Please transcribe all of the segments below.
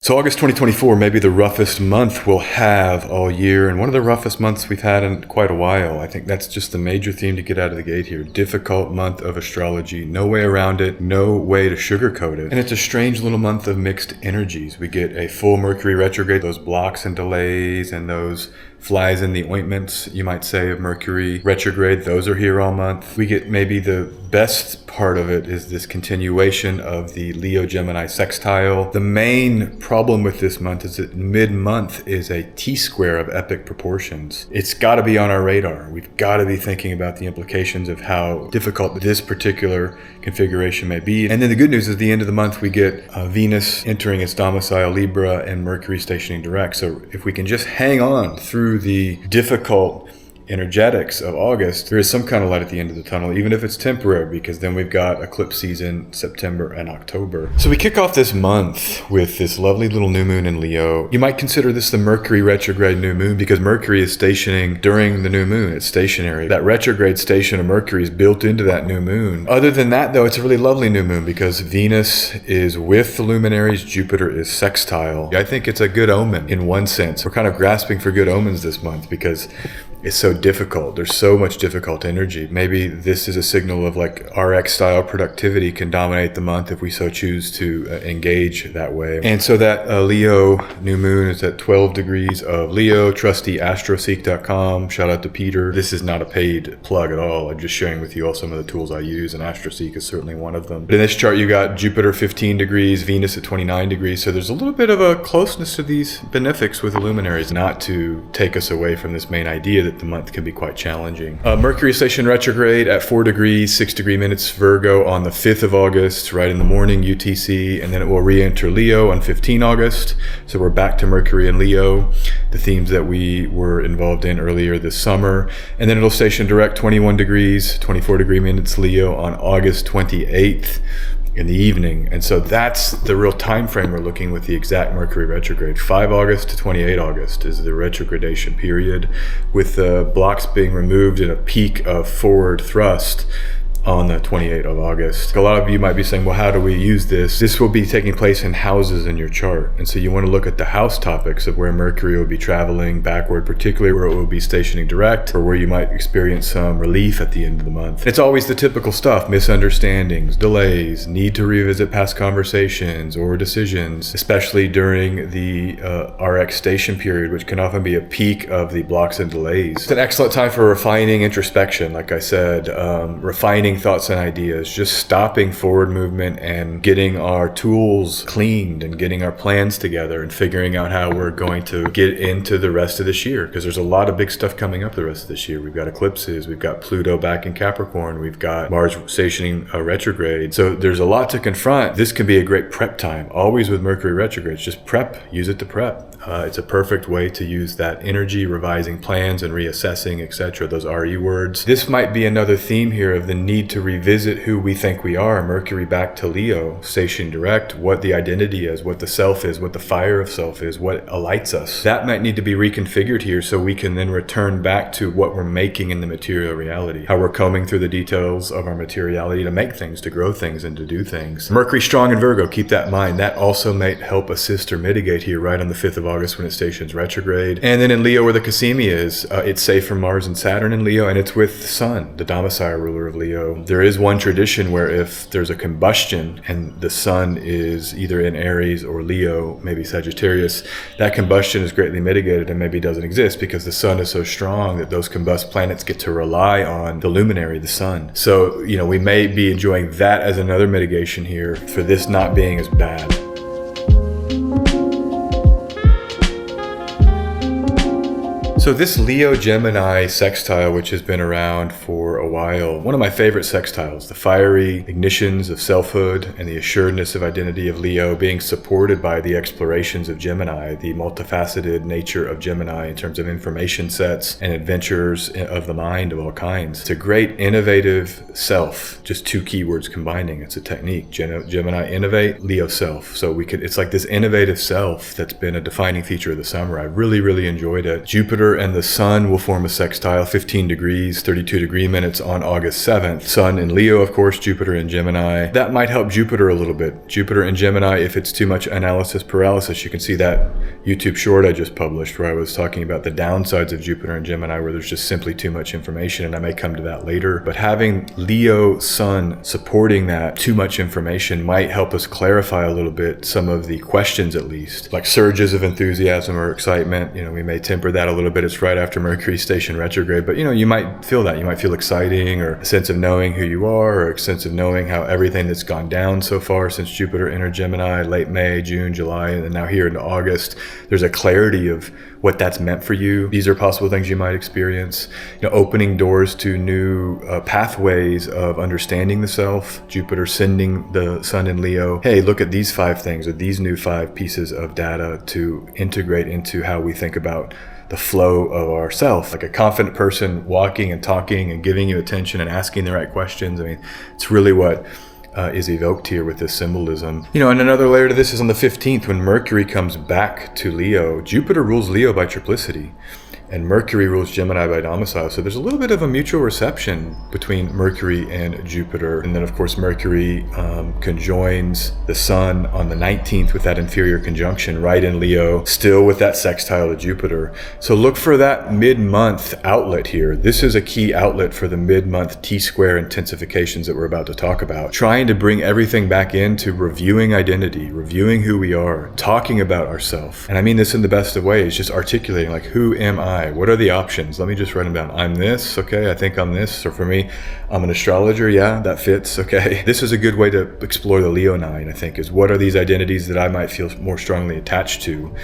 So August 2024, maybe the roughest month we'll have all year, and one of the roughest months we've had in quite a while. I think that's just the major theme to get out of the gate here. Difficult month of astrology. No way around it. No way to sugarcoat it. And it's a strange little month of mixed energies. We get a full Mercury retrograde, those blocks and delays and those flies in the ointments, you might say, of Mercury retrograde. Those are here all month. We get maybe the best part of it is this continuation of the Leo-Gemini sextile. The main problem with this month is that mid-month is a T-square of epic proportions. It's got to be on our radar. We've got to be thinking about the implications of how difficult this particular configuration may be. And then the good news is at the end of the month we get Venus entering its domicile Libra and Mercury stationing direct. So if we can just hang on through the difficult energetics of August, there is some kind of light at the end of the tunnel, even if it's temporary, because then we've got eclipse season September and October. So we kick off this month with this lovely little new moon in Leo. You might consider this the Mercury retrograde new moon because Mercury is stationing during the new moon. It's stationary. That retrograde station of Mercury is built into that new moon. Other than that, though, it's a really lovely new moon because Venus is with the luminaries, Jupiter is sextile. I think it's a good omen in one sense. We're kind of grasping for good omens this month because it's so difficult. There's so much difficult energy. Maybe this is a signal of like RX style productivity can dominate the month if we so choose to engage that way. And so that Leo new moon is at 12 degrees of Leo. Trusty astroseek.com. Shout out to Peter. This is not a paid plug at all. I'm just sharing with you all some of the tools I use, and Astroseek is certainly one of them. But in this chart, you got Jupiter 15 degrees, Venus at 29 degrees. So there's a little bit of a closeness to these benefics with the luminaries, not to take us away from this main idea that the month can be quite challenging. Mercury station retrograde at 4 degrees, 6 degree minutes Virgo on the 5th of August, right in the morning UTC, and then it will re-enter Leo on 15 August. So we're back to Mercury and Leo, the themes that we were involved in earlier this summer. And then it'll station direct 21 degrees, 24 degree minutes Leo on August 28th. In the evening. And so that's the real time frame we're looking with the exact Mercury retrograde. 5 August to 28 August is the retrogradation period, with the blocks being removed in a peak of forward thrust on the 28th of August. A lot of you might be saying, well, how do we use this? This will be taking place in houses in your chart. And so you want to look at the house topics of where Mercury will be traveling backward, particularly where it will be stationing direct, or where you might experience some relief at the end of the month. It's always the typical stuff: misunderstandings, delays, need to revisit past conversations or decisions, especially during the RX station period, which can often be a peak of the blocks and delays. It's an excellent time for refining introspection, like I said, refining thoughts and ideas, just stopping forward movement and getting our tools cleaned and getting our plans together and figuring out how we're going to get into the rest of this year, because there's a lot of big stuff coming up the rest of this year. We've got eclipses, we've got Pluto back in Capricorn, we've got Mars stationing retrograde. So there's a lot to confront. This can be a great prep time, always with Mercury retrogrades. Just prep, use it to prep. It's a perfect way to use that energy, revising plans and reassessing, etc. Those RE words. This might be another theme here of the need to revisit who we think we are. Mercury back to Leo, station direct, what the identity is, what the self is, what the fire of self is, what alights us. That might need to be reconfigured here so we can then return back to what we're making in the material reality, how we're combing through the details of our materiality to make things, to grow things, and to do things. Mercury strong in Virgo, keep that in mind. That also might help assist or mitigate here right on the 5th of August when it stations retrograde. And then in Leo, where the Cassimi is, it's safe from Mars and Saturn in Leo, and it's with Sun, the domicile ruler of Leo. There is one tradition where if there's a combustion and the Sun is either in Aries or Leo, maybe Sagittarius, that combustion is greatly mitigated and maybe doesn't exist because the Sun is so strong that those combust planets get to rely on the luminary, the Sun. So, we may be enjoying that as another mitigation here for this not being as bad. So this Leo-Gemini sextile, which has been around for a while, one of my favorite sextiles, the fiery ignitions of selfhood and the assuredness of identity of Leo being supported by the explorations of Gemini, the multifaceted nature of Gemini in terms of information sets and adventures of the mind of all kinds. It's a great innovative self, just two keywords combining. It's a technique, Gemini innovate, Leo self. So it's like this innovative self that's been a defining feature of the summer. I really, really enjoyed it. Jupiter and the sun will form a sextile, 15 degrees, 32 degree minutes on August 7th. Sun in Leo, of course, Jupiter in Gemini. That might help Jupiter a little bit. Jupiter in Gemini, if it's too much analysis paralysis. You can see that YouTube short I just published where I was talking about the downsides of Jupiter in Gemini, where there's just simply too much information, and I may come to that later. But having Leo sun supporting that too much information might help us clarify a little bit some of the questions, at least, like surges of enthusiasm or excitement. We may temper that a little bit. It's right after Mercury station retrograde, but you might feel that. You might feel exciting, or a sense of knowing who you are, or a sense of knowing how everything that's gone down so far since Jupiter entered Gemini, late May, June, July, and now here into August, there's a clarity of what that's meant for you. These are possible things you might experience. Opening doors to new pathways of understanding the self. Jupiter sending the sun in Leo. Hey, look at these 5 things, or these new 5 pieces of data to integrate into how we think about the flow of ourself. Like a confident person walking and talking and giving you attention and asking the right questions. I mean, it's really what is evoked here with this symbolism. And another layer to this is on the 15th, when Mercury comes back to Leo. Jupiter rules Leo by triplicity, and Mercury rules Gemini by domicile. So there's a little bit of a mutual reception between Mercury and Jupiter. And then, of course, Mercury conjoins the sun on the 19th with that inferior conjunction right in Leo, still with that sextile to Jupiter. So look for that mid-month outlet here. This is a key outlet for the mid-month T-square intensifications that we're about to talk about. Trying to bring everything back into reviewing identity, reviewing who we are, talking about ourselves. And I mean this in the best of ways, just articulating, like, who am I? What are the options? Let me just write them down. I'm this, okay, I think I'm this. Or for me, I'm an astrologer, yeah, that fits, okay. This is a good way to explore the Leonine, I think, is what are these identities that I might feel more strongly attached to?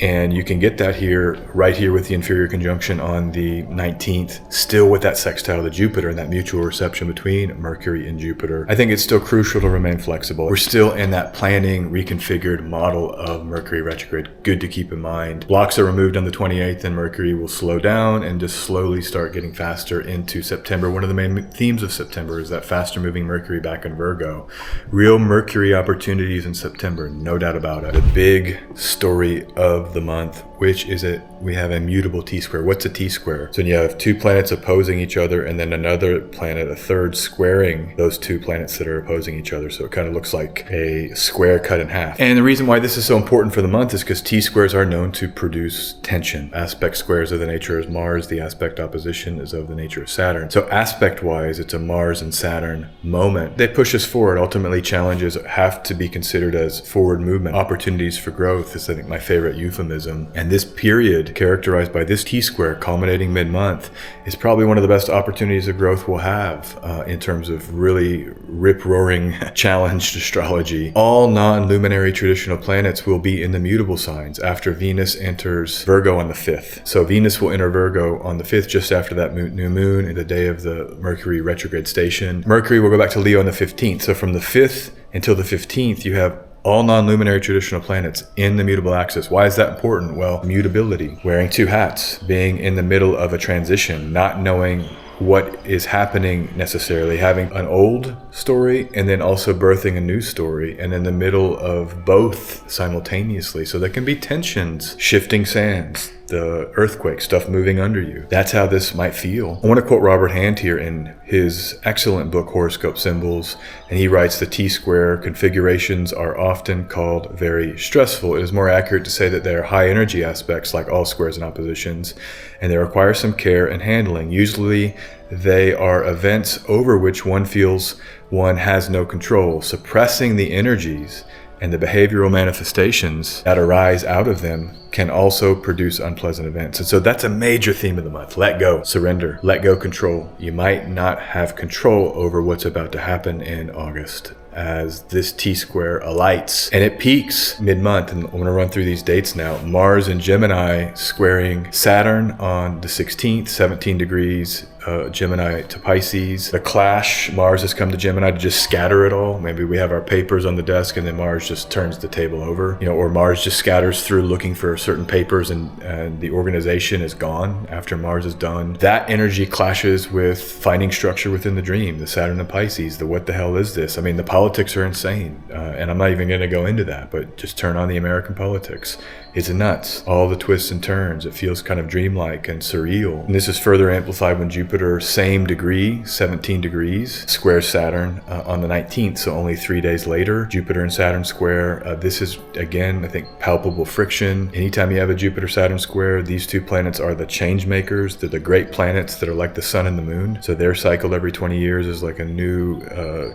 And you can get that here, right here with the inferior conjunction on the 19th, still with that sextile to Jupiter and that mutual reception between Mercury and Jupiter. I think it's still crucial to remain flexible. We're still in that planning, reconfigured model of Mercury retrograde. Good to keep in mind. Blocks are removed on the 28th, and Mercury will slow down and just slowly start getting faster into September. One of the main themes of September is that faster moving Mercury back in Virgo. Real Mercury opportunities in September, no doubt about it. The big story of the month, which is we have a mutable T-square. What's a T-square? So you have 2 planets opposing each other, and then another planet, a third, squaring those 2 planets that are opposing each other. So it kind of looks like a square cut in half. And the reason why this is so important for the month is because T-squares are known to produce tension. Aspect squares of the nature of Mars. The aspect opposition is of the nature of Saturn. So aspect-wise, it's a Mars and Saturn moment. They push us forward. Ultimately, challenges have to be considered as forward movement. Opportunities for growth is, I think, my favorite euphemism. And this period, characterized by this T-square culminating mid-month, is probably one of the best opportunities of growth we'll have in terms of really rip-roaring challenged astrology. All non-luminary traditional planets will be in the mutable signs after Venus enters Virgo on the 5th. So Venus will enter Virgo on the 5th, just after that new moon and the day of the Mercury retrograde station. Mercury will go back to Leo on the 15th. So from the 5th until the 15th, you have all non-luminary traditional planets in the mutable axis. Why is that important? Well, mutability, wearing 2 hats, being in the middle of a transition, not knowing what is happening necessarily, having an old story and then also birthing a new story, and in the middle of both simultaneously. So there can be tensions, shifting sands, the earthquake, stuff moving under you. That's how this might feel. I want to quote Robert Hand here in his excellent book, Horoscope Symbols, and he writes, the T-square configurations are often called very stressful. It is more accurate to say that they are high energy aspects, like all squares and oppositions, and they require some care and handling. Usually they are events over which one feels one has no control. Suppressing the energies and the behavioral manifestations that arise out of them can also produce unpleasant events. And so that's a major theme of the month. Let go, surrender, let go, control. You might not have control over what's about to happen in August as this T-square alights, and it peaks mid-month. And I'm going to run through these dates now. Mars in Gemini squaring Saturn on the 16th, 17 degrees, Gemini to Pisces. The clash, Mars has come to Gemini to just scatter it all. Maybe we have our papers on the desk and then Mars just turns the table over, or Mars just scatters through looking for certain papers and the organization is gone after Mars is done. That energy clashes with finding structure within the dream, the Saturn and Pisces, the what the hell is this? I mean, the politics are insane. And I'm not even going to go into that, but just turn on the American politics. It's nuts. All the twists and turns. It feels kind of dreamlike and surreal. And this is further amplified when Jupiter, same degree, 17 degrees, squares Saturn on the 19th. So only 3 days later, Jupiter and Saturn square. This is, again, I think, palpable friction. Anytime you have a Jupiter-Saturn square, these two planets are the change makers. They're the great planets that are like the sun and the moon. So their cycle every 20 years is like a new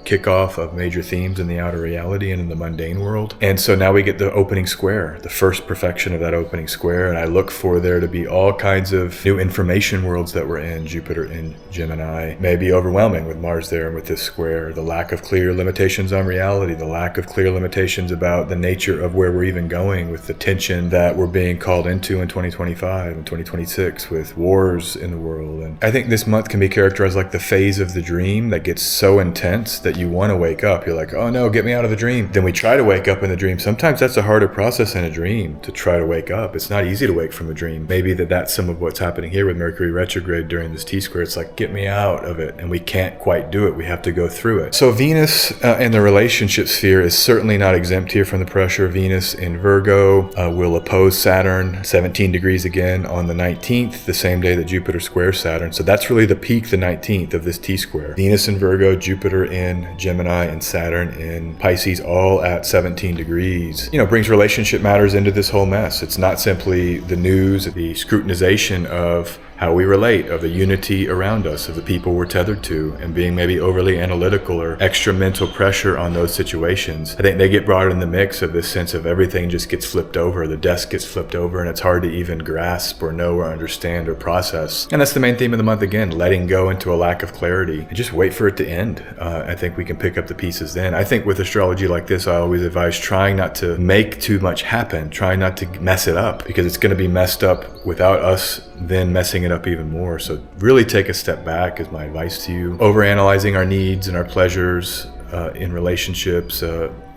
kickoff of major themes in the outer reality and in the mundane world. And so now we get the opening square, the first perfection of that opening square, and I look for there to be all kinds of new information worlds that we're in. Jupiter in Gemini may be overwhelming with Mars there and with this square. The lack of clear limitations on reality, the lack of clear limitations about the nature of where we're even going, with the tension that we're being called into in 2025 and 2026 with wars in the world. And I think this month can be characterized like the phase of the dream that gets so intense that you want to wake up. You're like, oh no, get me out of the dream. Then we try to wake up in the dream. Sometimes that's a harder process in a dream, to try to wake up. It's not easy to wake from a dream. Maybe that's some of what's happening here with Mercury retrograde during this T-square. It's like, get me out of it. And we can't quite do it. We have to go through it. So Venus in the relationship sphere is certainly not exempt here from the pressure. Venus in Virgo will oppose Saturn, 17 degrees again on the 19th, the same day that Jupiter squares Saturn. So that's really the peak, the 19th of this T-square. Venus in Virgo, Jupiter in Gemini, and Saturn in Pisces, all at 17 degrees. Brings relationship matters into this whole mess. It's not simply the news, the scrutinization of how we relate, of the unity around us, of the people we're tethered to, and being maybe overly analytical or extra mental pressure on those situations. I think they get brought in the mix of this sense of everything just gets flipped over, the desk gets flipped over, and it's hard to even grasp or know or understand or process. And that's the main theme of the month again, letting go into a lack of clarity and just wait for it to end. I think we can pick up the pieces then. I think with astrology like this, I always advise trying not to make too much happen, trying not to mess it up, because it's going to be messed up without us then messing it up even more. So really take a step back is my advice to you. Overanalyzing our needs and our pleasures in relationships,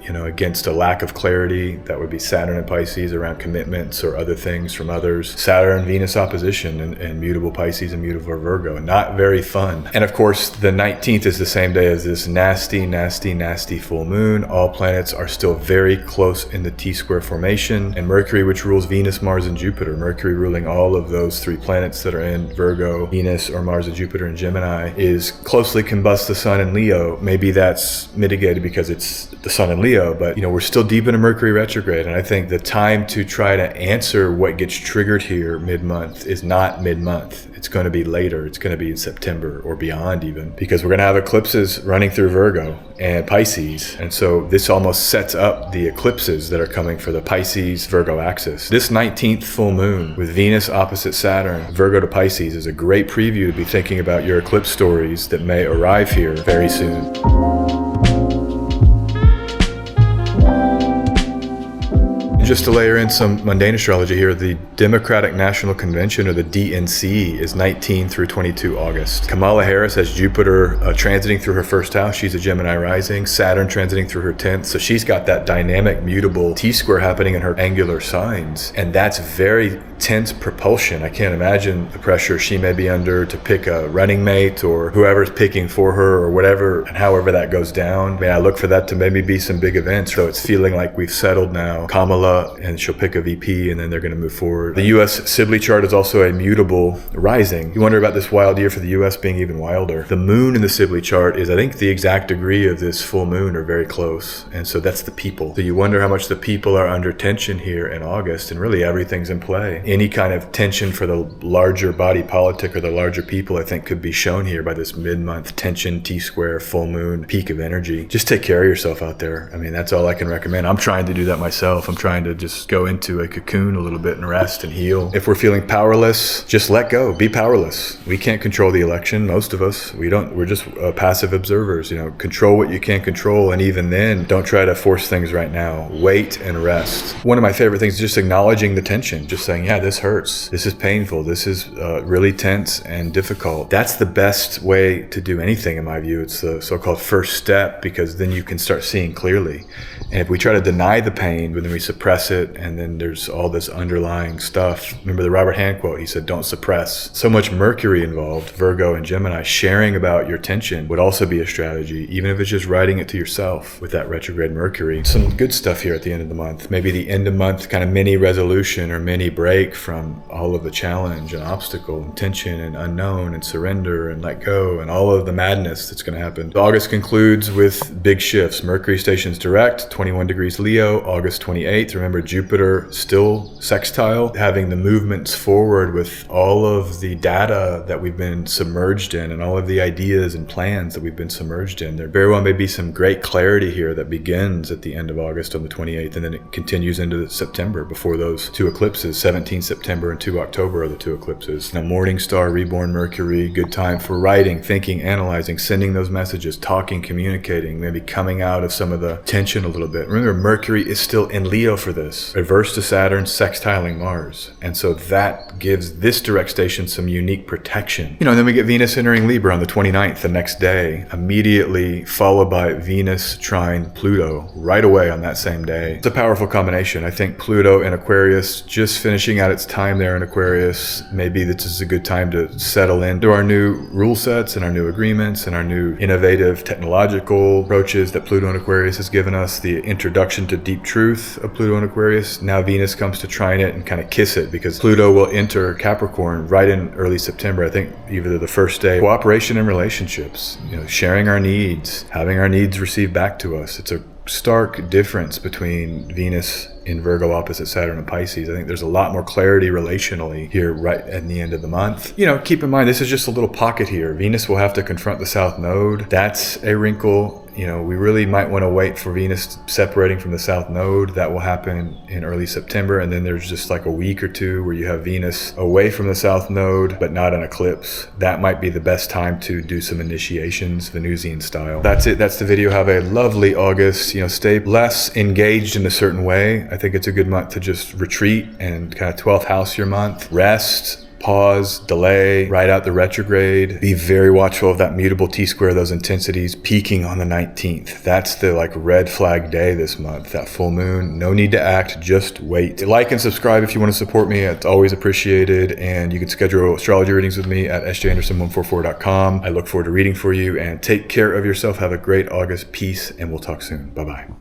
against a lack of clarity. That would be Saturn and Pisces around commitments or other things from others. Saturn, Venus opposition and mutable Pisces and mutable Virgo. Not very fun. And of course, the 19th is the same day as this nasty, nasty, nasty full moon. All planets are still very close in the T-square formation. And Mercury, which rules Venus, Mars, and Jupiter. Mercury ruling all of those three planets that are in Virgo, Venus, or Mars and Jupiter in Gemini, is closely combust the Sun in Leo. Maybe that's mitigated because it's the Sun in Leo, but we're still deep in a Mercury retrograde, and I think the time to try to answer what gets triggered here mid-month is not mid-month. It's going to be later. It's going to be in September or beyond even, because we're going to have eclipses running through Virgo and Pisces, and so this almost sets up the eclipses that are coming for the Pisces-Virgo axis. This 19th full moon with Venus opposite Saturn, Virgo to Pisces, is a great preview to be thinking about your eclipse stories that may arrive here very soon. Just to layer in some mundane astrology here, the Democratic National Convention, or the DNC, is 19 through 22 August. Kamala Harris has Jupiter transiting through her first house. She's a Gemini rising. Saturn transiting through her 10th. So she's got that dynamic, mutable T-square happening in her angular signs. And that's very tense propulsion. I can't imagine the pressure she may be under to pick a running mate or whoever's picking for her or whatever, and however that goes down. I mean, I look for that to maybe be some big events. So it's feeling like we've settled now. Kamala, and she'll pick a VP, and then they're going to move forward. The U.S. Sibley chart is also a mutable rising. You wonder about this wild year for the U.S. being even wilder. The moon in the Sibley chart is, I think, the exact degree of this full moon, or very close. And so that's the people. So you wonder how much the people are under tension here in August, and really everything's in play. Any kind of tension for the larger body politic or the larger people, I think, could be shown here by this mid-month tension, T-square, full moon, peak of energy. Just take care of yourself out there. I mean, that's all I can recommend. I'm trying to do that myself. I'm trying to just go into a cocoon a little bit and rest and heal. If we're feeling powerless, just let go. Be powerless. We can't control the election. Most of us, we're just passive observers. Control what you can't control, and even then, don't try to force things right now. Wait and rest. One of my favorite things is just acknowledging the tension. Just saying, yeah, this hurts. This is painful. This is really tense and difficult. That's the best way to do anything, in my view. It's the so-called first step, because then you can start seeing clearly. And if we try to deny the pain, but then we suppress suppress it, and then there's all this underlying stuff. Remember the Robert Hand quote? He said, don't suppress. So much Mercury involved, Virgo and Gemini. Sharing about your tension would also be a strategy, even if it's just writing it to yourself with that retrograde Mercury. Some good stuff here at the end of the month. Maybe the end of month kind of mini resolution or mini break from all of the challenge and obstacle and tension and unknown and surrender and let go and all of the madness that's going to happen. August concludes with big shifts. Mercury stations direct, 21 degrees Leo, August 28th. Remember, Jupiter still sextile, having the movements forward with all of the data that we've been submerged in and all of the ideas and plans that we've been submerged in. There very well may be some great clarity here that begins at the end of August on the 28th, and then it continues into September before those two eclipses. 17 September and 2 October are the two eclipses. Now, Morning Star, Reborn Mercury, good time for writing, thinking, analyzing, sending those messages, talking, communicating, maybe coming out of some of the tension a little bit. Remember, Mercury is still in Leo for this, reverse to Saturn, sextiling Mars. And so that gives this direct station some unique protection. And then we get Venus entering Libra on the 29th, the next day, immediately followed by Venus trine Pluto right away on that same day. It's a powerful combination. I think Pluto in Aquarius, just finishing out its time there in Aquarius, maybe this is a good time to settle into our new rule sets and our new agreements and our new innovative technological approaches that Pluto in Aquarius has given us, the introduction to deep truth of Pluto in Aquarius. Now Venus comes to trine it and kind of kiss it, because Pluto will enter Capricorn right in early September. I think either the first day. Cooperation in relationships, sharing our needs, having our needs received back to us. It's a stark difference between Venus in Virgo opposite Saturn and Pisces. I think there's a lot more clarity relationally here right at the end of the month. Keep in mind, this is just a little pocket here. Venus will have to confront the South Node. That's a wrinkle. We really might want to wait for Venus separating from the South Node. That will happen in early September. And then there's just like a week or two where you have Venus away from the South Node, but not an eclipse. That might be the best time to do some initiations, Venusian style. That's it. That's the video. Have a lovely August. Stay less engaged in a certain way. I think it's a good month to just retreat and kind of 12th house your month. Rest. Pause, delay, ride out the retrograde. Be very watchful of that mutable T-square, those intensities peaking on the 19th. That's the red flag day this month, that full moon. No need to act, just wait. Like and subscribe if you want to support me. It's always appreciated. And you can schedule astrology readings with me at sjanderson144.com. I look forward to reading for you, and take care of yourself. Have a great August. Peace, and we'll talk soon. Bye-bye.